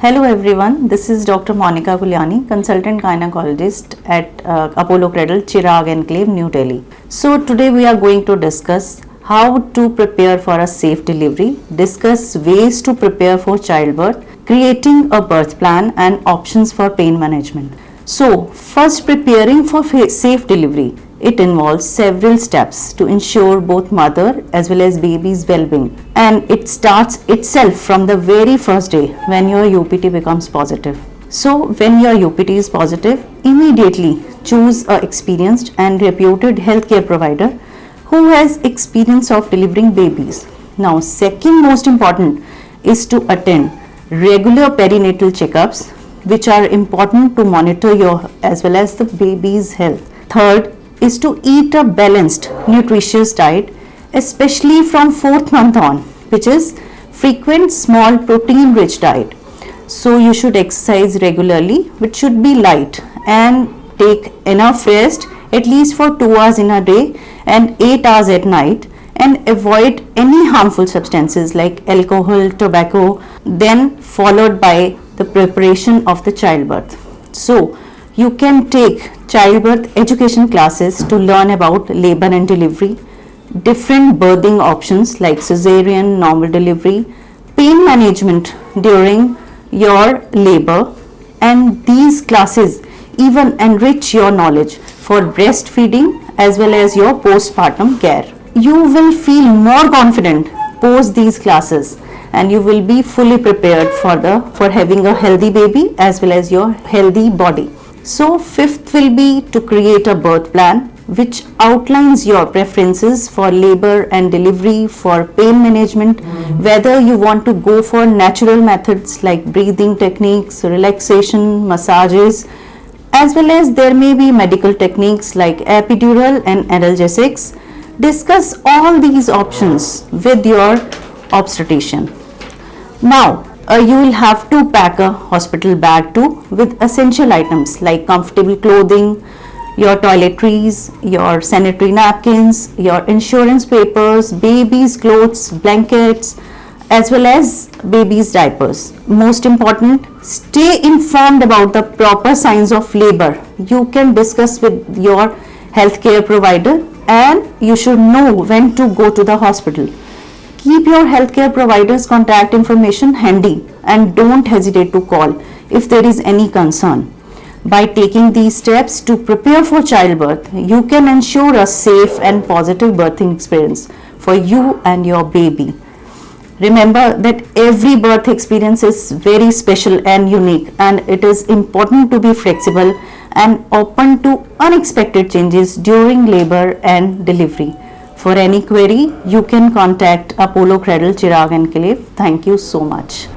Hello everyone, this is Dr. Monica Guliani, consultant gynecologist at Apollo Cradle, Chirag Enclave, New Delhi. So today we are going to discuss how to prepare for a safe delivery, discuss ways to prepare for childbirth, creating a birth plan and options for pain management. So first, preparing for safe delivery. It involves several steps to ensure both mother as well as baby's well-being, and it starts itself from the very first day when your UPT becomes positive. So when your UPT is positive, immediately choose a experienced and reputed healthcare provider who has experience of delivering babies. Now, second most important is to attend regular perinatal checkups, which are important to monitor your as well as the baby's health. Third is to eat a balanced, nutritious diet, especially from 4th month on, which is frequent, small, protein-rich diet. So you should exercise regularly, which should be light, and take enough rest, at least for 2 hours in a day and 8 hours at night, and avoid any harmful substances like alcohol, tobacco, then followed by the preparation of the childbirth. So you can take childbirth education classes to learn about labor and delivery, different birthing options like cesarean, normal delivery, pain management during your labor, and these classes even enrich your knowledge for breastfeeding as well as your postpartum care. You will feel more confident post these classes, and you will be fully prepared for having a healthy baby as well as your healthy body. So fifth will be to create a birth plan which outlines your preferences for labor and delivery, for pain management, whether you want to go for natural methods like breathing techniques, relaxation, massages, as well as there may be medical techniques like epidural and analgesics. Discuss all these options with your obstetrician. Now, you will have to pack a hospital bag too with essential items like comfortable clothing, your toiletries, your sanitary napkins, your insurance papers, baby's clothes, blankets, as well as baby's diapers. Most important, stay informed about the proper signs of labor. You can discuss with your healthcare provider, and you should know when to go to the hospital. Keep your healthcare provider's contact information handy and don't hesitate to call if there is any concern. By taking these steps to prepare for childbirth, you can ensure a safe and positive birthing experience for you and your baby. Remember that every birth experience is very special and unique, and it is important to be flexible and open to unexpected changes during labor and delivery. For any query, you can contact Apollo Cradle, Chirag Enclave. Thank you so much.